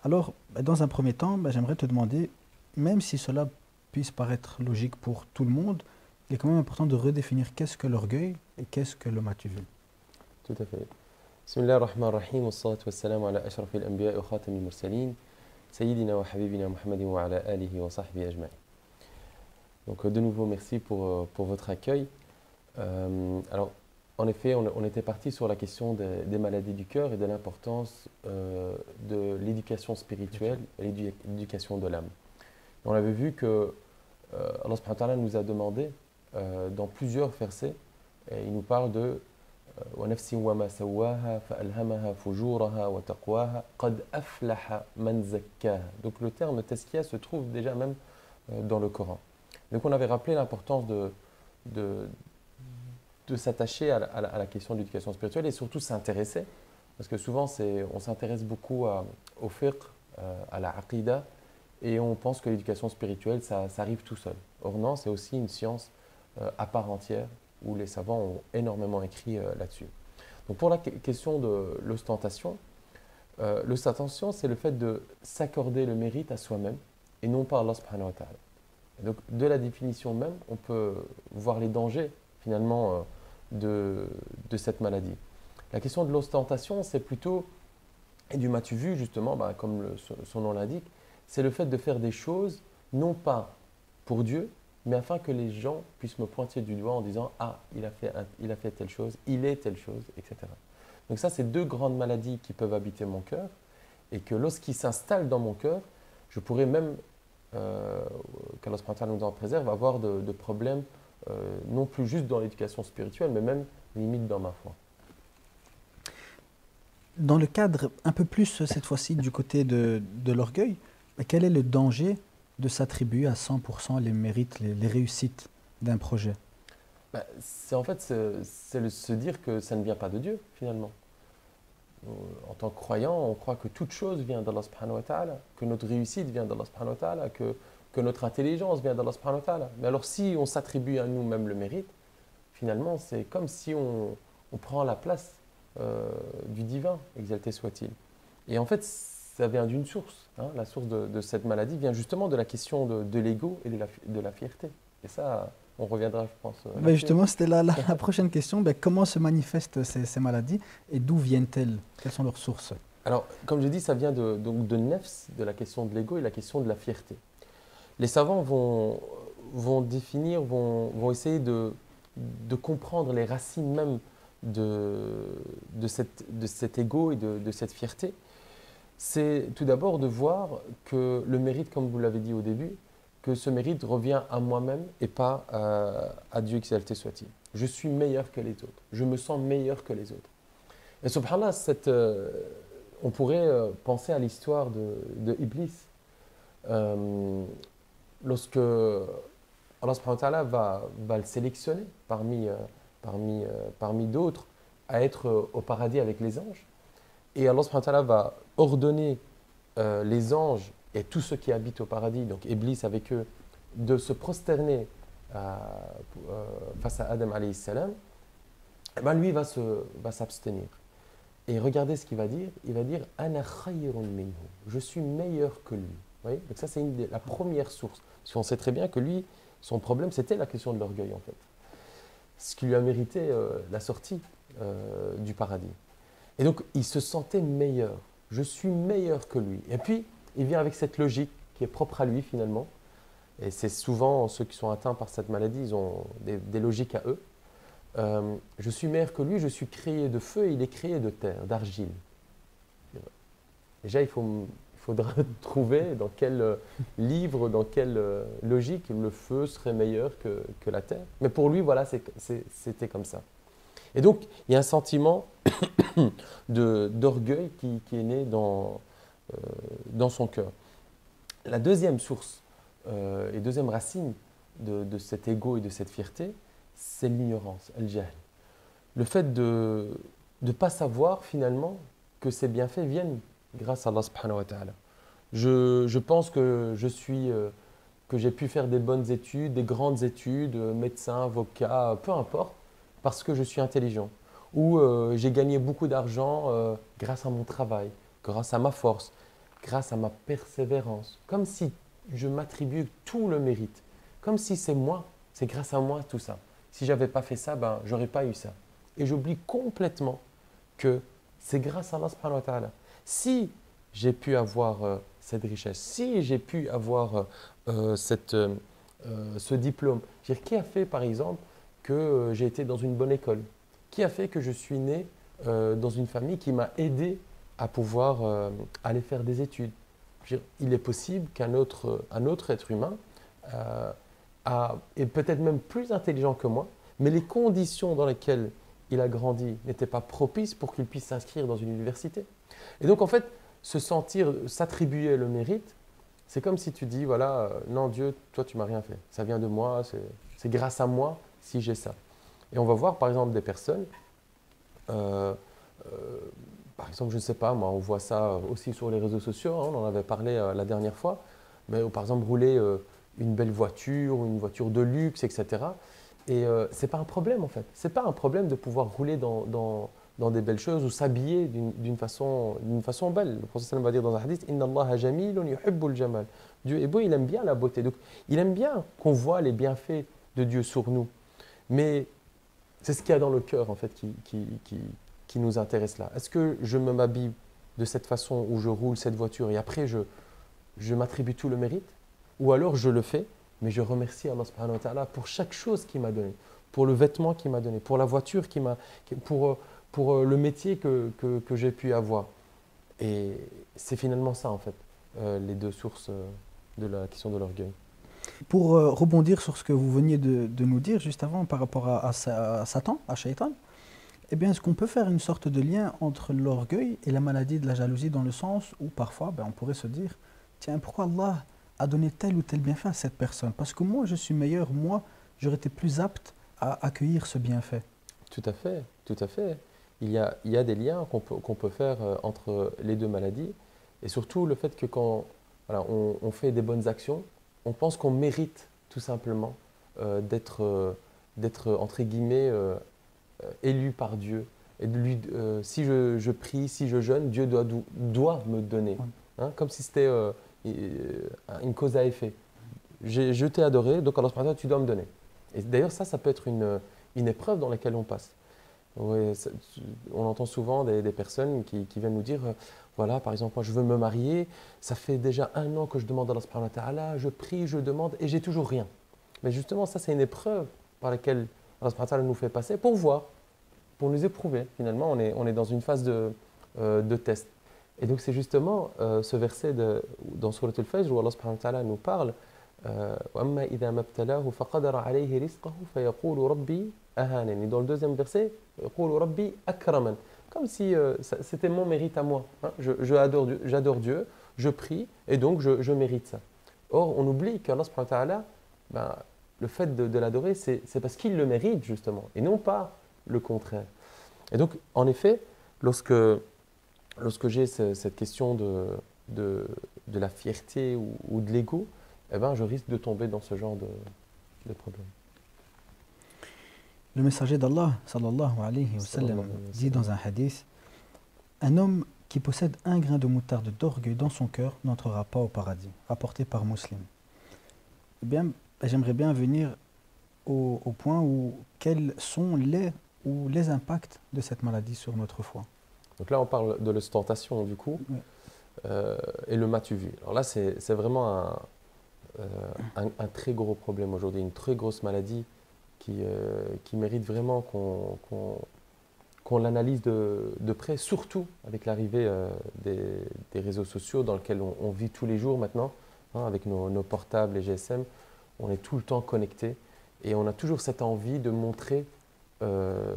Alors, dans un premier temps, j'aimerais te demander, même si cela puisse paraître logique pour tout le monde, il est quand même important de redéfinir qu'est-ce que l'orgueil et qu'est-ce que le matu. Tout à fait. Bismillah ar-Rahman ar-Rahim, wa salatu wa salam ala ashrafil anbiya wa khatamil mursalin, Sayyidina wa habibina Muhammadin wa ala alihi wa sahbihi ajma'in. Donc de nouveau, merci pour votre accueil. Alors, en effet, on était parti sur la question des maladies du cœur et de l'importance de l'éducation spirituelle et l'éducation de l'âme. On avait vu que Allah subhanahu wa ta'ala nous a demandé dans plusieurs versets, et il nous parle de وَنَفْسٍ وَمَا سَوَّاهَا فَأَلْهَمَهَا فُجُورَهَا وَتَقْوَاهَا قَدْ أَفْلَحَ مَنْ زَكَّاهَا. Donc le terme tazkiya se trouve déjà même dans le Coran. Donc on avait rappelé l'importance de, de s'attacher à la question de l'éducation spirituelle et surtout s'intéresser, parce que souvent on s'intéresse beaucoup au fiqh, à la aqidah, et on pense que l'éducation spirituelle, ça arrive tout seul. Or non, c'est aussi une science à part entière, où les savants ont énormément écrit là-dessus. Donc pour la question de l'ostentation, l'ostentation, c'est le fait de s'accorder le mérite à soi-même, et non pas à Allah subhanahu wa ta'ala. Donc de la définition même, on peut voir les dangers finalement de cette maladie. La question de l'ostentation, c'est plutôt, et du m'as-tu vu justement, comme son nom l'indique, c'est le fait de faire des choses, non pas pour Dieu, mais afin que les gens puissent me pointer du doigt en disant « Ah, il a fait telle chose, il est telle chose, etc. » Donc ça, c'est deux grandes maladies qui peuvent habiter mon cœur, et que lorsqu'ils s'installent dans mon cœur, je pourrais même, qu'Allah subhanahu wa ta'ala nous en préserve, avoir de problèmes, non plus juste dans l'éducation spirituelle, mais même limite dans ma foi. Dans le cadre un peu plus cette fois-ci du côté de l'orgueil, quel est le danger de s'attribuer à 100% les mérites, les réussites d'un projet? C'est en fait se dire que ça ne vient pas de Dieu finalement. En tant que croyant, on croit que toute chose vient d'Allah subhanahu wa ta'ala, que notre réussite vient d'Allah subhanahu wa ta'ala, que notre intelligence vient d'Allah subhanahu wa ta'ala. Mais alors si on s'attribue à nous-mêmes le mérite, finalement c'est comme si on prend la place du divin, exalté soit-il. Et en fait, ça vient d'une source. La source de cette maladie vient justement de la question de l'ego et de la fierté. Et ça, on reviendra, je pense. Justement, c'était la prochaine question. Comment se manifestent ces maladies et d'où viennent-elles? Quelles sont leurs sources? Alors, comme je dis, ça vient donc de nefs, de la question de l'ego et la question de la fierté. Les savants vont définir, vont essayer de comprendre les racines même de cet ego et de cette fierté. C'est tout d'abord de voir que le mérite, comme vous l'avez dit au début, que ce mérite revient à moi-même et pas à Dieu exalté soit-il. Je suis meilleur que les autres. Je me sens meilleur que les autres. Et subhanallah, on pourrait penser à l'histoire de Iblis. Lorsque Allah subhanahu wa ta'ala va le sélectionner parmi d'autres à être au paradis avec les anges. Et Allah subhanahu wa ta'ala va ordonner les anges et tous ceux qui habitent au paradis, donc Iblis avec eux, de se prosterner face à Adam alayhi salam. Et ben lui va s'abstenir. Et regardez ce qu'il va dire. Il va dire « Ana khayrun minhu » je suis meilleur que lui. Vous voyez. Donc ça, c'est la première source. Parce qu'on sait très bien que lui, son problème, c'était la question de l'orgueil, en fait. Ce qui lui a mérité la sortie du paradis. Et donc, il se sentait meilleur. Je suis meilleur que lui. Et puis, il vient avec cette logique qui est propre à lui, finalement. Et c'est souvent ceux qui sont atteints par cette maladie, ils ont des logiques à eux. Je suis meilleur que lui, je suis créé de feu et il est créé de terre, d'argile. Déjà, il faudra trouver dans quel livre, dans quelle logique le feu serait meilleur que la terre. Mais pour lui, voilà, c'était comme ça. Et donc, il y a un sentiment d'orgueil qui est né dans son cœur. La deuxième source et deuxième racine de cet ego et de cette fierté, c'est l'ignorance, al-jahl. Le fait de ne pas savoir finalement que ces bienfaits viennent grâce à Allah subhanahu wa ta'ala. Je pense que que j'ai pu faire des bonnes études, des grandes études, médecin, avocat, peu importe, parce que je suis intelligent. Ou j'ai gagné beaucoup d'argent grâce à mon travail, grâce à ma force. grâce à ma persévérance, comme si je m'attribue tout le mérite, comme si c'est moi, c'est grâce à moi tout ça. Si je n'avais pas fait ça, ben, je n'aurais pas eu ça. Et j'oublie complètement que c'est grâce à Allah subhanahu wa ta'ala. Si j'ai pu avoir cette richesse, si j'ai pu avoir ce diplôme, qui a fait par exemple que j'ai été dans une bonne école, qui a fait que je suis né dans une famille qui m'a aidé à pouvoir aller faire des études. Il est possible un autre être humain est peut-être même plus intelligent que moi, mais les conditions dans lesquelles il a grandi n'étaient pas propices pour qu'il puisse s'inscrire dans une université. Et donc en fait, se sentir, s'attribuer le mérite, c'est comme si tu dis, voilà, non Dieu, toi tu m'as rien fait, ça vient de moi, c'est grâce à moi si j'ai ça. Et on va voir par exemple des personnes, par exemple, je ne sais pas, moi, on voit ça aussi sur les réseaux sociaux, hein, on en avait parlé la dernière fois, mais par exemple rouler une belle voiture, ou une voiture de luxe, etc. Et ce n'est pas un problème en fait. Ce n'est pas un problème de pouvoir rouler dans des belles choses ou s'habiller d'une façon belle. Le prophète va dire dans un hadith, Inna Allah jamilun yuhibbul jamal. Dieu est beau, il aime bien la beauté. Donc il aime bien qu'on voit les bienfaits de Dieu sur nous. Mais c'est ce qu'il y a dans le cœur en fait qui nous intéresse là. Est-ce que je m'habille de cette façon où je roule cette voiture et après je m'attribue tout le mérite? Ou alors je le fais, mais je remercie Allah subhanahu wa ta'ala pour chaque chose qu'il m'a donné, pour le vêtement qu'il m'a donné, pour la voiture pour le métier que j'ai pu avoir. Et c'est finalement ça en fait, les deux sources de la question de l'orgueil. Pour rebondir sur ce que vous veniez de nous dire juste avant par rapport à Satan, à Shaitan, eh bien, est-ce qu'on peut faire une sorte de lien entre l'orgueil et la maladie de la jalousie dans le sens où parfois on pourrait se dire, tiens, pourquoi Allah a donné tel ou tel bienfait à cette personne? Parce que moi, je suis meilleur, moi, j'aurais été plus apte à accueillir ce bienfait. Tout à fait, tout à fait. Il y a des liens qu'on peut faire entre les deux maladies et surtout le fait que quand voilà, on fait des bonnes actions, on pense qu'on mérite tout simplement d'être entre guillemets élu par Dieu. Et de lui, si je prie, si je jeûne, Dieu doit me donner. Hein, comme si c'était une cause à effet. Je t'ai adoré, donc Allah subhanahu wa ta'ala, tu dois me donner. Et d'ailleurs, ça peut être une épreuve dans laquelle on passe. Ouais, on entend souvent des personnes qui viennent nous dire, voilà, par exemple, moi je veux me marier, ça fait déjà 1 an que je demande à Allah subhanahu wa ta'ala, je prie, je demande et j'ai toujours rien. Mais justement, ça c'est une épreuve par laquelle Allah subhanahu wa ta'ala nous fait passer pour voir, pour nous éprouver. Finalement, on est dans une phase de test. Et donc c'est justement ce verset dans Surat Al-Fajr où Allah subhanahu wa ta'ala nous parle وَأَمَّا إِذَا مَبْتَلَاهُ فَقَدَرَ عَلَيْهِ رِزْقَهُ فَيَقُولُ رَبِّي أَهَانَنِ. Et dans le deuxième verset, يَقُولُ رَبِّي أَكْرَمَنِ. Comme si c'était mon mérite à moi. Hein. J'adore Dieu, je prie et donc je mérite ça. Or, on oublie qu'Allah subhanahu wa ta'ala, ben, le fait de l'adorer, c'est parce qu'il le mérite justement et non pas le contraire. Et donc, en effet, lorsque j'ai cette question de la fierté ou de l'ego, eh ben, je risque de tomber dans ce genre de problème. Le messager d'Allah, sallallahu alayhi wa sallam, dit dans un hadith, un homme qui possède un grain de moutarde d'orgueil dans son cœur n'entrera pas au paradis, rapporté par Muslim. Eh bien, j'aimerais bien venir au point où quels sont les impacts de cette maladie sur notre foi. Donc là, on parle de l'ostentation du coup, Oui. et le m'as-tu vu. Alors là, c'est vraiment un très gros problème aujourd'hui, une très grosse maladie qui mérite vraiment qu'on l'analyse de près, surtout avec l'arrivée des réseaux sociaux dans lesquels on vit tous les jours maintenant, hein, avec nos portables et GSM. On est tout le temps connectés et on a toujours cette envie de montrer le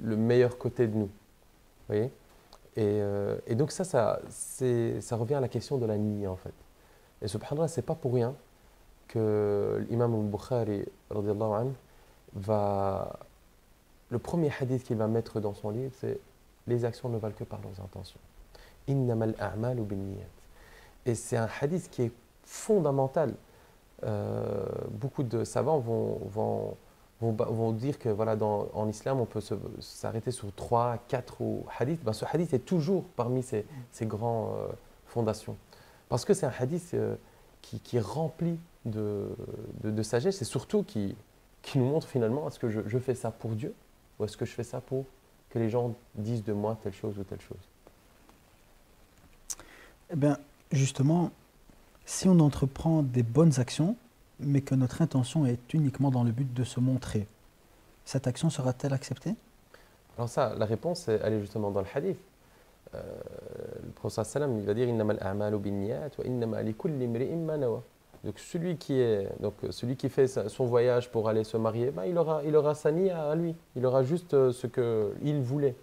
meilleur côté de nous. Vous voyez? Et donc ça revient à la question de la niya en fait. Et subhanallah, c'est pas pour rien que l'imam al-Bukhari radiyallahu anhu le premier hadith qu'il va mettre dans son livre, c'est les actions ne valent que par leurs intentions. Innamal a'malu binniyat. Et c'est un hadith qui est fondamental. Beaucoup de savants vont dire que voilà, en islam, on peut s'arrêter sur 3, 4 hadiths. Ben, ce hadith est toujours parmi ces grands fondation. Parce que c'est un hadith qui est rempli de sagesse et surtout qui nous montre finalement est-ce que je fais ça pour Dieu ou est-ce que je fais ça pour que les gens disent de moi telle chose ou telle chose. Eh bien, justement, si on entreprend des bonnes actions, mais que notre intention est uniquement dans le but de se montrer, cette action sera-t-elle acceptée? Alors ça, la réponse, elle est justement dans le hadith. Le prophète sallam, il va dire innamal a'malu binniyat wa innama likulli imri'in ma nawa. Donc celui qui fait son voyage pour aller se marier, ben il aura sa niya à lui. Il aura juste ce qu'il voulait.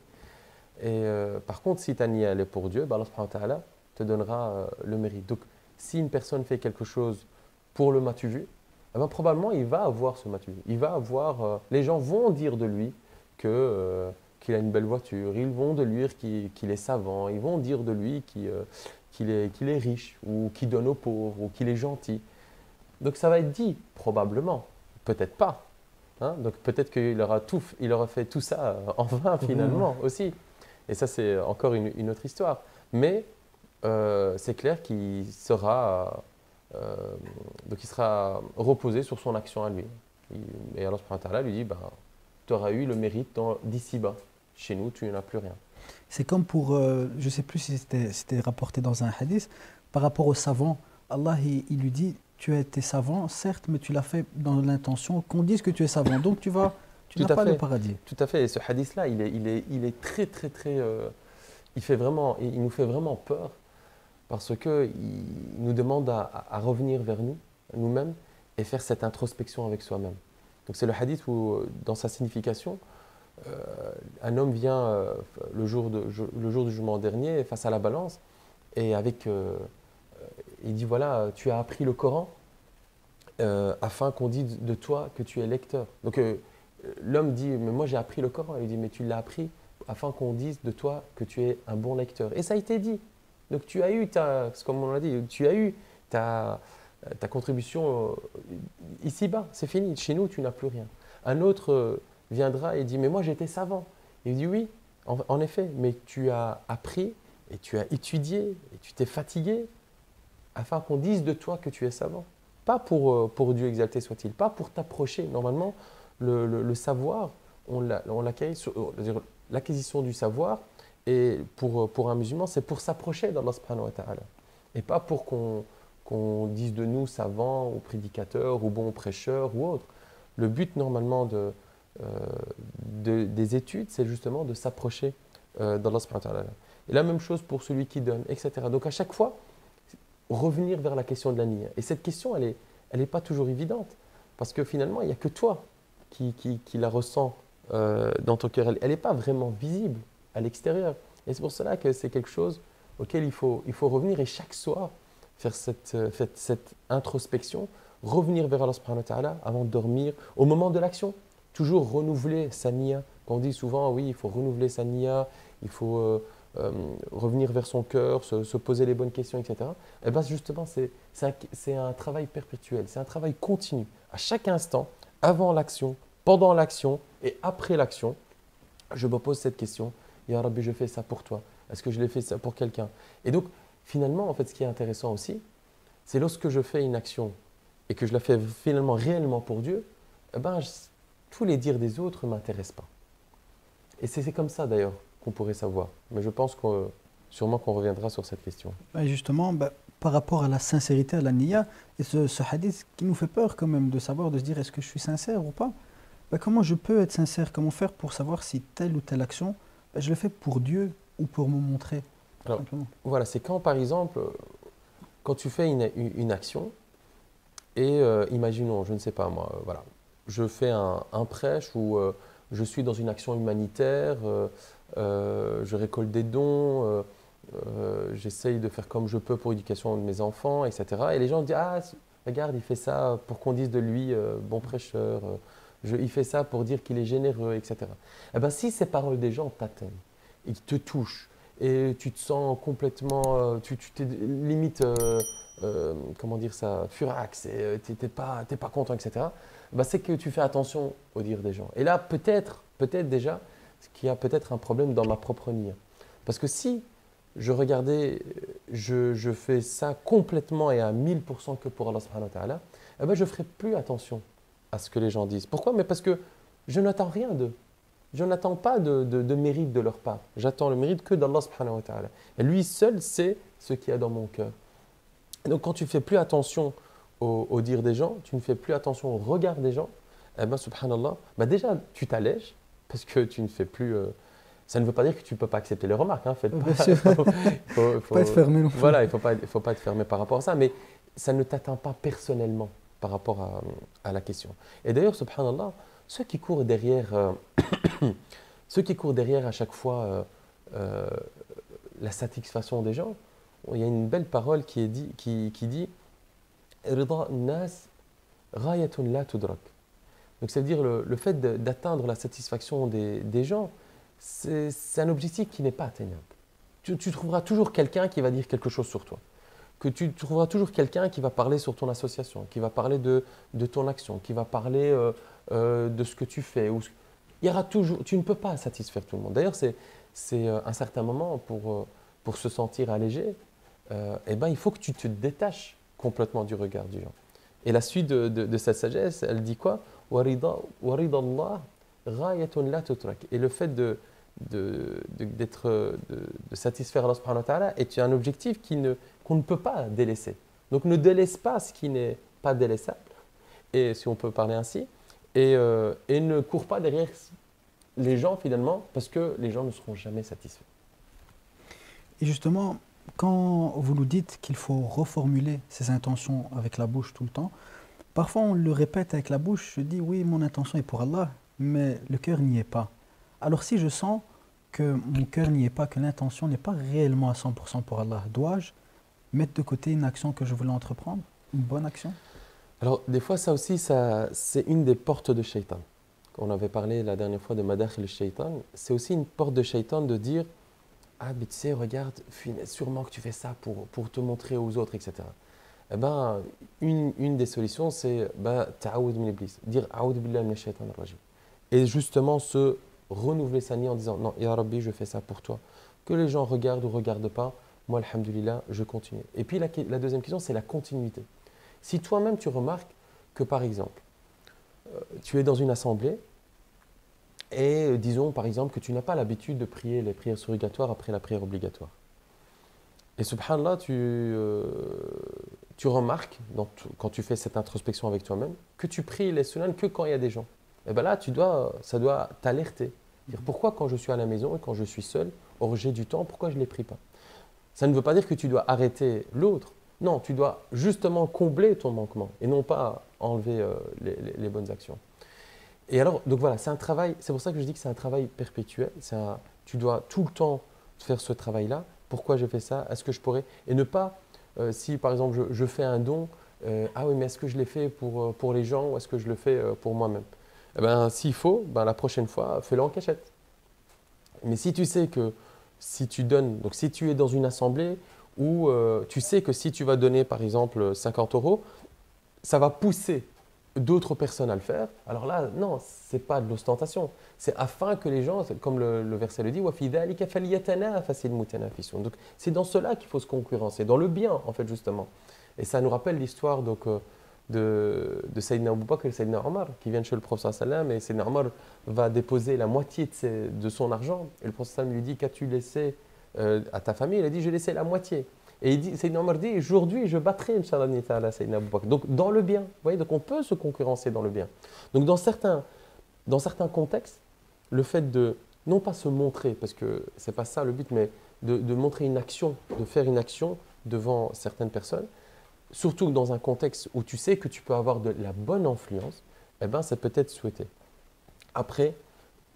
Et par contre, si ta niya elle est pour Dieu, ben Allah subhanahu wa ta'ala te donnera le mérite. Donc si une personne fait quelque chose pour le matu vu, eh ben, probablement il va avoir ce matu vu. Il va avoir, les gens vont dire de lui que qu'il a une belle voiture, ils vont de lui dire qu'il est savant, ils vont dire de lui qu'il est riche, ou qu'il donne aux pauvres, ou qu'il est gentil. Donc ça va être dit, probablement, peut-être pas. Hein. Donc peut-être qu'il aura fait tout ça en vain finalement aussi. Et ça c'est encore une autre histoire. Mais c'est clair qu'il sera, il sera reposé sur son action à lui. Et Allah subhanahu wa ta'ala lui dit, ben, tu auras eu le mérite d'ici-bas. Chez nous, tu n'en as plus rien. C'est comme pour, je ne sais plus si c'était rapporté dans un hadith, par rapport au savant. Allah, il lui dit, tu as été savant, certes, mais tu l'as fait dans l'intention qu'on dise que tu es savant. Donc tu n'as pas le paradis. Tout à fait. Et ce hadith-là, il est très, très, très... il nous fait vraiment peur parce qu'il nous demande à revenir vers nous-mêmes, et faire cette introspection avec soi-même. Donc c'est le hadith où, dans sa signification, un homme vient le jour du jugement dernier face à la balance et il dit voilà, tu as appris le Coran afin qu'on dise de toi que tu es lecteur. Donc l'homme dit mais moi j'ai appris le Coran. Il dit mais tu l'as appris afin qu'on dise de toi que tu es un bon lecteur. Et ça a été dit. Donc tu as eu comme on l'a dit, tu as eu ta contribution ici-bas, c'est fini. Chez nous tu n'as plus rien. Un autre viendra et dit mais moi j'étais savant. Il dit oui, en effet, mais tu as appris et tu as étudié et tu t'es fatigué afin qu'on dise de toi que tu es savant. Pas pour Dieu exalté soit-il, pas pour t'approcher. Normalement, le savoir, l'acquisition du savoir, et pour un musulman, c'est pour s'approcher d'Allah subhanahu wa ta'ala. Et pas pour qu'on dise de nous savants ou prédicateurs ou bons prêcheurs ou autres. Le but normalement des études, c'est justement de s'approcher d'Allah subhanahu wa ta'ala. Et la même chose pour celui qui donne, etc. Donc à chaque fois, revenir vers la question de la niya. Et cette question, elle est pas toujours évidente. Parce que finalement, il n'y a que toi qui la ressens dans ton cœur. Elle n'est pas vraiment visible à l'extérieur. Et c'est pour cela que c'est quelque chose auquel il faut revenir et chaque soir faire cette introspection, revenir vers Allah subhanahu wa ta'ala avant de dormir, au moment de l'action, toujours renouveler sa niya. On dit souvent, oui, il faut renouveler sa niya, il faut revenir vers son cœur, se poser les bonnes questions, etc. Et bien justement, c'est un travail perpétuel, c'est un travail continu. À chaque instant, avant l'action, pendant l'action et après l'action, je me pose cette question. Ya Rabbi, je fais ça pour toi. Est-ce que je l'ai fait ça pour quelqu'un? Et donc, finalement, en fait, ce qui est intéressant aussi, c'est lorsque je fais une action et que je la fais finalement réellement pour Dieu, eh ben, tous les dires des autres ne m'intéressent pas. Et c'est comme ça d'ailleurs qu'on pourrait savoir. Mais je pense sûrement qu'on reviendra sur cette question. Et justement, par rapport à la sincérité, à la niya, et ce hadith qui nous fait peur quand même de savoir, de se dire est-ce que je suis sincère ou pas? Comment je peux être sincère? Comment faire pour savoir si telle ou telle action, je le fais pour Dieu ou pour me montrer? Alors, voilà, c'est quand par exemple, quand tu fais une action et imaginons, je ne sais pas moi, voilà, je fais un prêche ou je suis dans une action humanitaire, je récolte des dons, j'essaye de faire comme je peux pour l'éducation de mes enfants, etc. Et les gens disent ah, regarde, il fait ça pour qu'on dise de lui bon prêcheur, il fait ça pour dire qu'il est généreux, etc. Eh bien, si ces paroles des gens t'atteignent et te touchent, et tu te sens complètement, tu t'es limite, comment dire ça, furax, et tu n'es pas content, etc., bah c'est que tu fais attention aux dires des gens. Et là, peut-être déjà, qu'il y a peut-être un problème dans ma propre niya. Parce que si je regardais, je fais ça complètement et à 1000% que pour Allah subhanahu wa ta'ala, eh ben, je ne ferai plus attention à ce que les gens disent. Pourquoi? Mais parce que je n'attends rien d'eux. Je n'attends pas de mérite de leur part. J'attends le mérite que d'Allah subhanahu wa ta'ala. Et lui seul sait ce qu'il y a dans mon cœur. Et donc quand tu ne fais plus attention au dire des gens, tu ne fais plus attention au regard des gens, eh ben, subhanallah, ben déjà tu t'allèges parce que tu ne fais plus. Ça ne veut pas dire que tu ne peux pas accepter les remarques. Hein, Bien sûr. Faut pas être fermé non plus. Voilà, il ne faut pas être fermé par rapport à ça, mais ça ne t'atteint pas personnellement par rapport à la question. Et d'ailleurs, subhanallah, ceux qui courent derrière, ceux qui courent derrière à chaque fois la satisfaction des gens, il y a une belle parole qui dit Rida nas ghayatun la tudrak. Donc, c'est-à-dire le fait d'atteindre la satisfaction des gens, c'est un objectif qui n'est pas atteignable. Tu trouveras toujours quelqu'un qui va dire quelque chose sur toi. Que tu trouveras toujours quelqu'un qui va parler sur ton association, qui va parler de ton action, qui va parler de ce que tu fais. Il y aura toujours, tu ne peux pas satisfaire tout le monde. D'ailleurs, c'est un certain moment pour se sentir allégé, eh ben, il faut que tu te détaches complètement du regard du gens. Et la suite de cette sagesse, elle dit quoi? Warida Allah ghayatun la tutrak. Et le fait de satisfaire Allah subhanahu wa ta'ala est un objectif qu'on ne peut pas délaisser. Donc ne délaisse pas ce qui n'est pas délaissable, et si on peut parler ainsi, et ne cours pas derrière les gens finalement, parce que les gens ne seront jamais satisfaits. Et justement, quand vous nous dites qu'il faut reformuler ses intentions avec la bouche tout le temps, parfois on le répète avec la bouche, je dis oui, mon intention est pour Allah, mais le cœur n'y est pas. Alors si je sens que mon cœur n'y est pas, que l'intention n'est pas réellement à 100% pour Allah, dois-je mettre de côté une action que je voulais entreprendre, une bonne action? Alors des fois ça aussi, c'est une des portes de Shaitan. On avait parlé la dernière fois de Madakhil al-Shaitan. C'est aussi une porte de Shaitan de dire « Ah mais tu sais, regarde, sûrement que tu fais ça pour te montrer aux autres, etc. » Eh ben, une des solutions c'est ta'awud min iblis, dire « A'udhu billahi minash shaitan ar-rajim » et justement se renouveler sa niyyah en disant « Non, Ya Rabbi, je fais ça pour toi. » Que les gens regardent ou ne regardent pas, moi, alhamdoulilah, je continue. Et puis la deuxième question, c'est la continuité. Si toi-même tu remarques que par exemple, tu es dans une assemblée et disons par exemple que tu n'as pas l'habitude de prier les prières surrogatoires après la prière obligatoire. Et subhanallah, tu remarques, quand tu fais cette introspection avec toi-même, que tu pries les sunan que quand il y a des gens. Et bien là, ça doit t'alerter. Dire pourquoi quand je suis à la maison et quand je suis seul, or j'ai du temps, pourquoi je ne les prie pas? Ça ne veut pas dire que tu dois arrêter l'autre. Non, tu dois justement combler ton manquement et non pas enlever les bonnes actions. Et alors, donc voilà, c'est un travail, c'est pour ça que je dis que c'est un travail perpétuel. Tu dois tout le temps faire ce travail-là. Pourquoi je fais ça? Est-ce que je pourrais? Et ne pas, si par exemple je fais un don, ah oui, mais est-ce que je l'ai fait pour les gens ou est-ce que je le fais pour moi-même? Eh ben, s'il faut, la prochaine fois, fais-le en cachette. Mais si tu sais que si tu donnes, donc si tu es dans une assemblée où tu sais que si tu vas donner par exemple 50 €, ça va pousser d'autres personnes à le faire, alors là, non, ce n'est pas de l'ostentation. C'est afin que les gens, comme le verset le dit, donc c'est dans cela qu'il faut se concurrencer, dans le bien en fait justement. Et ça nous rappelle l'histoire donc, de Sayyidina Abu Bakr et Sayyidina Omar qui viennent chez le prophète sallam et Sayyidina Omar va déposer la moitié de son argent et le prophète sallam lui dit qu'as-tu laissé à ta famille? Il a dit j'ai laissé la moitié. Et Sayyidina Omar dit aujourd'hui je battrai Inch'Allah Sayyidina Abu Bakr. Donc dans le bien, vous voyez, donc on peut se concurrencer dans le bien. Donc dans certains contextes, le fait de non pas se montrer, parce que c'est pas ça le but, mais de montrer une action, de faire une action devant certaines personnes, surtout dans un contexte où tu sais que tu peux avoir de la bonne influence, eh ben, c'est peut-être souhaité. Après,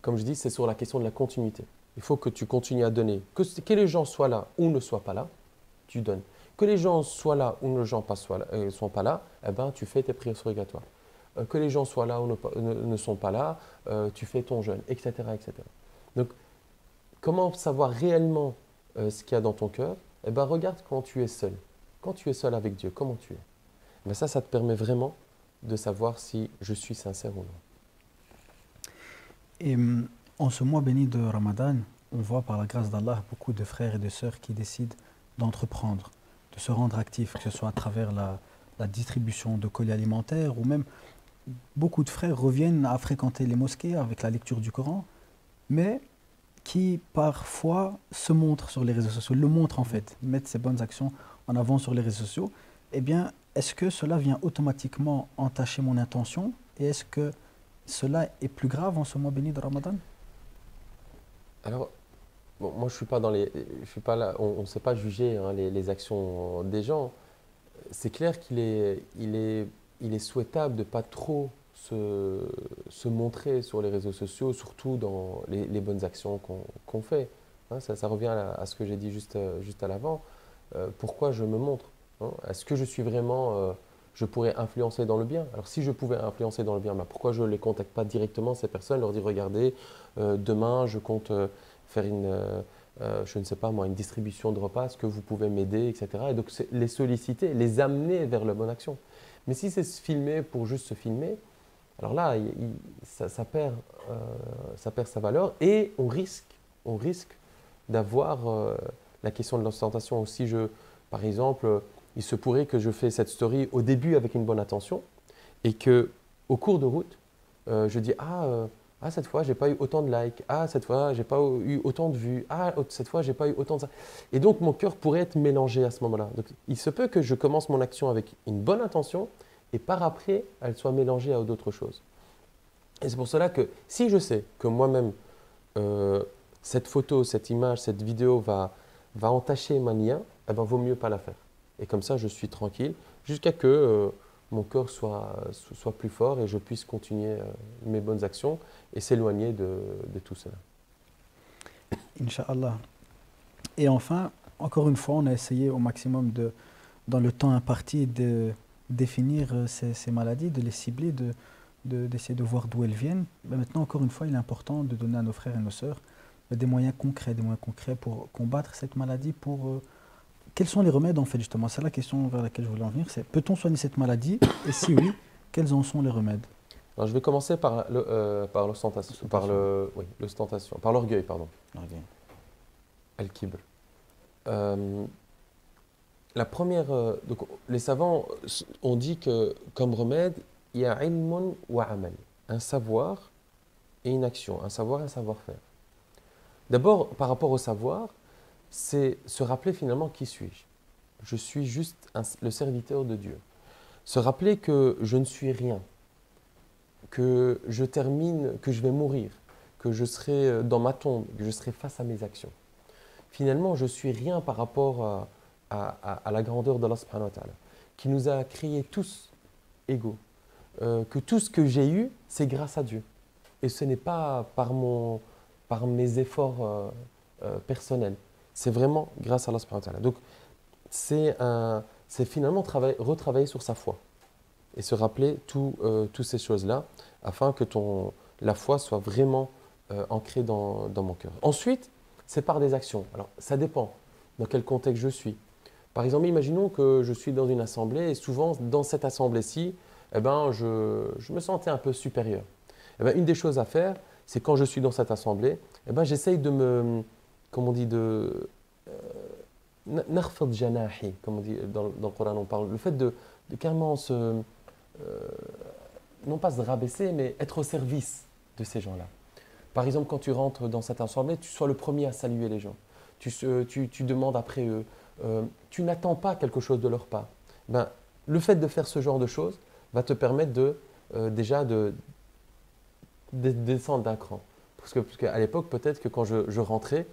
comme je dis, c'est sur la question de la continuité. Il faut que tu continues à donner. Que les gens soient là ou ne soient pas là, tu donnes. Que les gens soient là ou ne sont pas là, eh ben, tu fais tes prières surrogatoires. Que les gens soient là ou ne sont pas là, tu fais ton jeûne, etc., etc. Donc, comment savoir réellement ce qu'il y a dans ton cœur? Eh ben, regarde quand tu es seul. Quand tu es seul avec Dieu, comment tu es? Ben ça te permet vraiment de savoir si je suis sincère ou non. Et en ce mois béni de Ramadan, on voit par la grâce d'Allah beaucoup de frères et de sœurs qui décident d'entreprendre, de se rendre actifs, que ce soit à travers la distribution de colis alimentaires ou même beaucoup de frères reviennent à fréquenter les mosquées avec la lecture du Coran, mais qui parfois se montrent sur les réseaux sociaux, le montrent en fait, mettent ses bonnes actions en avant sur les réseaux sociaux. Eh bien, est-ce que cela vient automatiquement entacher mon intention et est-ce que cela est plus grave en ce mois béni de Ramadan? Alors, bon, moi, je suis pas là, on ne sait pas juger hein, les actions des gens. C'est clair il est souhaitable de ne pas trop se montrer sur les réseaux sociaux, surtout dans les bonnes actions qu'on fait. Hein, ça revient à ce que j'ai dit juste à l'avant. Pourquoi je me montre hein? Est-ce que je suis vraiment, je pourrais influencer dans le bien? Alors si je pouvais influencer dans le bien, bah, pourquoi je ne les contacte pas directement, ces personnes, leur dire, regardez, demain je compte faire je ne sais pas moi, une distribution de repas, est-ce que vous pouvez m'aider, etc. Et donc les solliciter, les amener vers la bonne action. Mais si c'est se filmer pour juste se filmer, alors là, ça perd sa valeur et on risque d'avoir la question de l'ostentation. Si par exemple, il se pourrait que je fais cette story au début avec une bonne intention et que au cours de route, je dis cette fois, j'ai pas eu autant de likes. Ah, cette fois, j'ai pas eu autant de vues. Ah, cette fois, j'ai pas eu autant de ça. Et donc, mon cœur pourrait être mélangé à ce moment-là. Donc, il se peut que je commence mon action avec une bonne intention et par après, elle soit mélangée à d'autres choses. Et c'est pour cela que si je sais que moi-même, cette photo, cette image, cette vidéo va entacher ma nia, eh ben, vaut mieux pas la faire. Et comme ça, je suis tranquille jusqu'à que mon cœur soit plus fort et je puisse continuer mes bonnes actions et s'éloigner de tout cela. Inch'Allah. Et enfin, encore une fois, on a essayé au maximum dans le temps imparti de définir ces maladies, de les cibler, d'essayer de voir d'où elles viennent. Mais maintenant, encore une fois, il est important de donner à nos frères et nos sœurs des moyens concrets pour combattre cette maladie. Quels sont les remèdes en fait justement? C'est la question vers laquelle je voulais en venir. C'est peut-on soigner cette maladie? Et si oui, quels en sont les remèdes? Alors, je vais commencer par l'ostentation, par l'orgueil, pardon. L'orgueil. Al-kibr. La première, donc les savants ont dit que comme remède, il y a ilmun wa amal, un savoir et une action, un savoir et un savoir-faire. D'abord, par rapport au savoir, c'est se rappeler finalement qui suis-je. Je suis juste le serviteur de Dieu. Se rappeler que je ne suis rien, que que je vais mourir, que je serai dans ma tombe, que je serai face à mes actions. Finalement, je suis rien par rapport à la grandeur d'Allah subhanahu wa ta'ala, qui nous a créés tous égaux. Que tout ce que j'ai eu, c'est grâce à Dieu. Et ce n'est pas par mes efforts personnels. C'est vraiment grâce à Allah subhanahu wa ta'ala. Donc, c'est finalement retravailler sur sa foi et se rappeler toutes ces choses-là afin que la foi soit vraiment ancrée dans mon cœur. Ensuite, c'est par des actions. Alors, ça dépend dans quel contexte je suis. Par exemple, imaginons que je suis dans une assemblée et souvent, dans cette assemblée-ci, eh ben, je me sentais un peu supérieur. Eh ben, une des choses à faire, c'est quand je suis dans cette assemblée, eh ben, j'essaye comme on dit, narfad janahi, comme on dit dans le Coran, on parle, le fait de carrément non pas se rabaisser, mais être au service de ces gens-là. Par exemple, quand tu rentres dans cette assemblée, tu sois le premier à saluer les gens. Tu demandes après eux. Tu n'attends pas quelque chose de leur part. Ben, le fait de faire ce genre de choses va te permettre déjà de descendre d'un cran. Parce qu'à l'époque, peut-être que quand je rentrais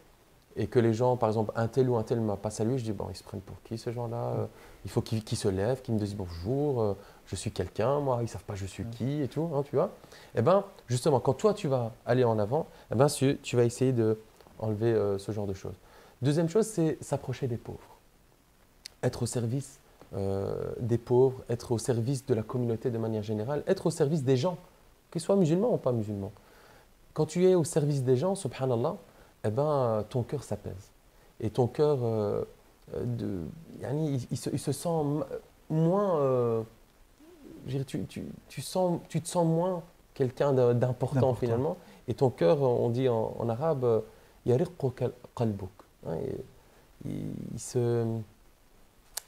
et que les gens, par exemple, un tel ou un tel ne m'a pas salué, je dis, bon, ils se prennent pour qui ces gens-là? Il faut qu'ils se lèvent, qu'ils me disent bonjour, je suis quelqu'un, moi, ils ne savent pas je suis qui et tout, hein, tu vois. Et bien, justement, quand toi, tu vas aller en avant, eh ben, tu vas essayer d'enlever ce genre de choses. Deuxième chose, c'est s'approcher des pauvres. Être au service des pauvres, être au service de la communauté de manière générale, être au service des gens, qu'ils soient musulmans ou pas musulmans. Quand tu es au service des gens, subhanallah, eh ben, ton cœur s'apaise. Et ton cœur, il se sent moins, tu te sens moins quelqu'un d'important finalement. Et ton cœur, on dit en arabe, يرق قلبك. Hein, il se,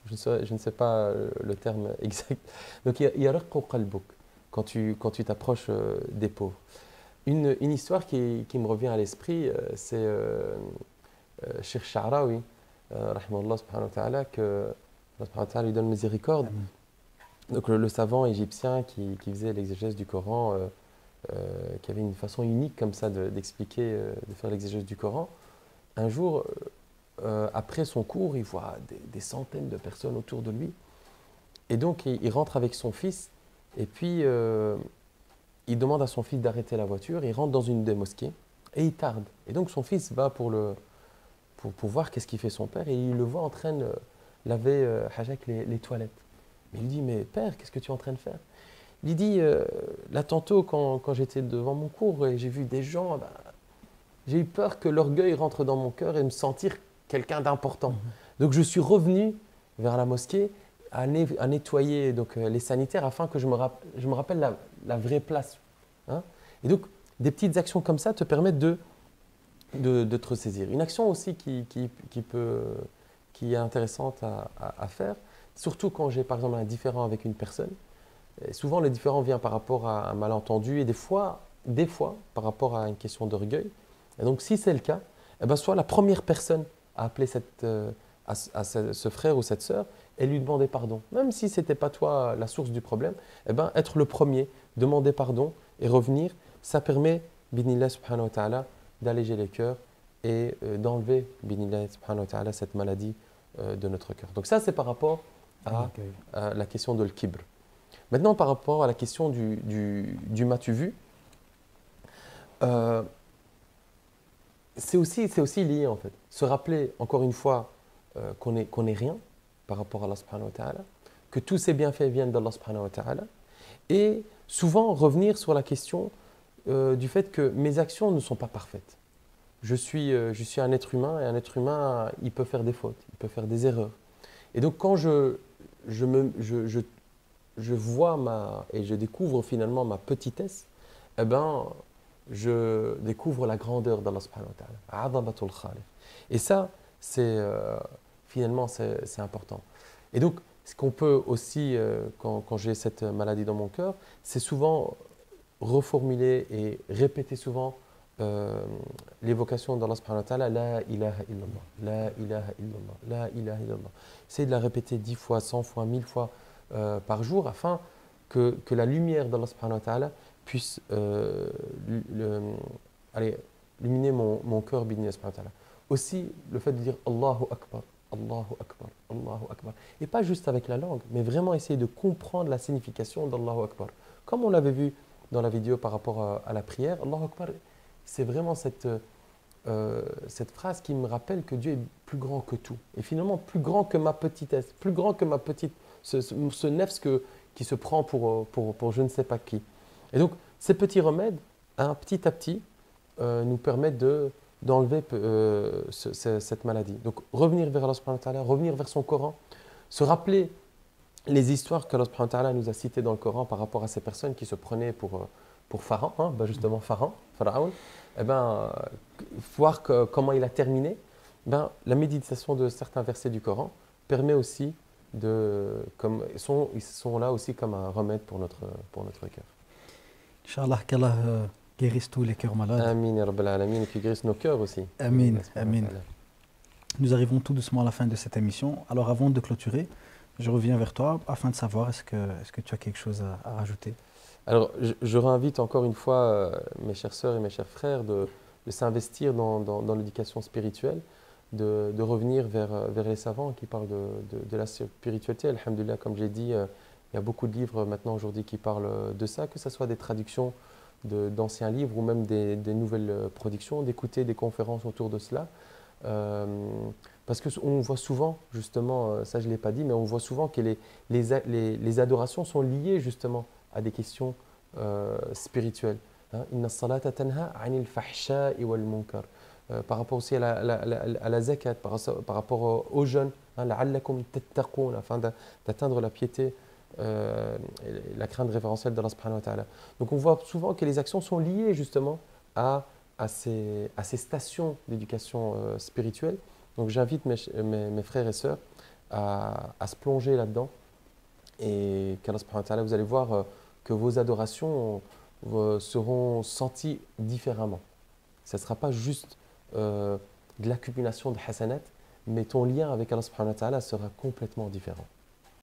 je ne sais pas le terme exact. Donc, يرق قلبك quand tu t'approches des pauvres. Une histoire qui me revient à l'esprit, c'est Cheikh Sha'rawi, rahimahullah subhanahu wa ta'ala, que Allah subhanahu wa ta'ala lui donne miséricorde. Amen. Donc le savant égyptien qui faisait l'exégèse du Coran, qui avait une façon unique comme ça d'expliquer, de faire l'exégèse du Coran, un jour, après son cours, il voit des centaines de personnes autour de lui. Et donc il rentre avec son fils, et puis il demande à son fils d'arrêter la voiture, il rentre dans une des mosquées, et il tarde. Et donc son fils va pour voir qu'est-ce qu'il fait son père, et il le voit en train de laver Hajak les toilettes. Il lui dit, mais père, qu'est-ce que tu es en train de faire? Il lui dit, là tantôt, quand j'étais devant mon cours et j'ai vu des gens, bah, j'ai eu peur que l'orgueil rentre dans mon cœur et me sentir quelqu'un d'important. Donc je suis revenu vers la mosquée à nettoyer donc, les sanitaires afin que je me rappelle la vraie place. Hein. Et donc, des petites actions comme ça te permettent de te ressaisir. Une action aussi qui est intéressante à faire, surtout quand j'ai par exemple un différend avec une personne. Et souvent, le différend vient par rapport à un malentendu et des fois par rapport à une question d'orgueil. Et donc, si c'est le cas, eh ben, sois la première personne à appeler ce frère ou cette sœur et lui demander pardon. Même si ce n'était pas toi la source du problème, eh ben, être le premier, demander pardon et revenir, ça permet, binillah subhanahu wa ta'ala, d'alléger les cœurs et d'enlever, binillah subhanahu wa ta'ala, cette maladie de notre cœur. Donc ça, c'est par rapport à la question de l'kibr. Maintenant, par rapport à la question du m'as-tu vu, c'est aussi lié en fait. Se rappeler encore une fois qu'on est rien par rapport à Allah subhanahu wa ta'ala, que tous ces bienfaits viennent d'Allah subhanahu wa ta'ala, et souvent revenir sur la question du fait que mes actions ne sont pas parfaites. Je suis un être humain et un être humain, il peut faire des fautes, il peut faire des erreurs. Et donc quand je vois et je découvre finalement ma petitesse, eh ben, je découvre la grandeur d'Allah subhanahu wa ta'ala. Azamatul khaliq. Et ça, finalement, c'est important. Et donc, ce qu'on peut aussi, quand j'ai cette maladie dans mon cœur, c'est souvent reformuler et répéter souvent l'évocation d'Allah subhanahu wa ta'ala, la ilaha illallah, la ilaha illallah, la ilaha illallah. Essayez de la répéter 10 fois, 100 fois, 1000 fois par jour afin que la lumière d'Allah subhanahu wa ta'ala puisse illuminer mon cœur, bidni subhanahu wa ta'ala. Aussi, le fait de dire Allahu Akbar, Allahu Akbar, Allahu Akbar. Et pas juste avec la langue, mais vraiment essayer de comprendre la signification d'Allahu Akbar. Comme on l'avait vu dans la vidéo par rapport à la prière, Allahu Akbar, c'est vraiment cette phrase qui me rappelle que Dieu est plus grand que tout. Et finalement, plus grand que ma petitesse, plus grand que ma petite, ce nefs qui se prend pour je ne sais pas qui. Et donc, ces petits remèdes, petit à petit, nous permettent d'enlever cette maladie. Donc, revenir vers Allah subhanahu wa ta'ala, revenir vers son Coran, se rappeler les histoires qu'Allah subhanahu wa ta'ala nous a citées dans le Coran par rapport à ces personnes qui se prenaient pour Pharaon, hein, justement Pharaon, eh ben, voir comment il a terminé. Ben, la méditation de certains versets du Coran permet aussi ils sont là aussi comme un remède pour notre cœur. Inch'Allah, qu'Allah guérisse tous les cœurs malades. Amin, ya Rabbal Alamin, et qu'il guérisse nos cœurs aussi. Amin, amin. Nous arrivons tout doucement à la fin de cette émission. Alors avant de clôturer, je reviens vers toi afin de savoir est-ce que tu as quelque chose à rajouter. Alors je réinvite encore une fois mes chères sœurs et mes chers frères de s'investir dans l'éducation spirituelle, de revenir vers les savants qui parlent de la spiritualité. Alhamdulillah, comme j'ai dit, il y a beaucoup de livres maintenant aujourd'hui qui parlent de ça, que ce soit des traductions d'anciens livres ou même des nouvelles productions, d'écouter des conférences autour de cela. Parce qu'on voit souvent, justement, ça je ne l'ai pas dit, mais on voit souvent que les adorations sont liées justement à des questions spirituelles. Inna salata tanha anil fahsha'i wal munkar. Par rapport aussi à la zakat, par rapport aux jeunes, la'allakum tattaqoun, afin d'atteindre la piété, la crainte révérentielle d'Allah subhanahu wa ta'ala. Donc on voit souvent que les actions sont liées justement à à ces stations d'éducation spirituelle. Donc j'invite mes frères et sœurs à se plonger là-dedans et qu'Allah subhanahu wa ta'ala, vous allez voir que vos adorations seront senties différemment. Ce ne sera pas juste de l'accumulation de hasanat, mais ton lien avec Allah subhanahu wa ta'ala sera complètement différent.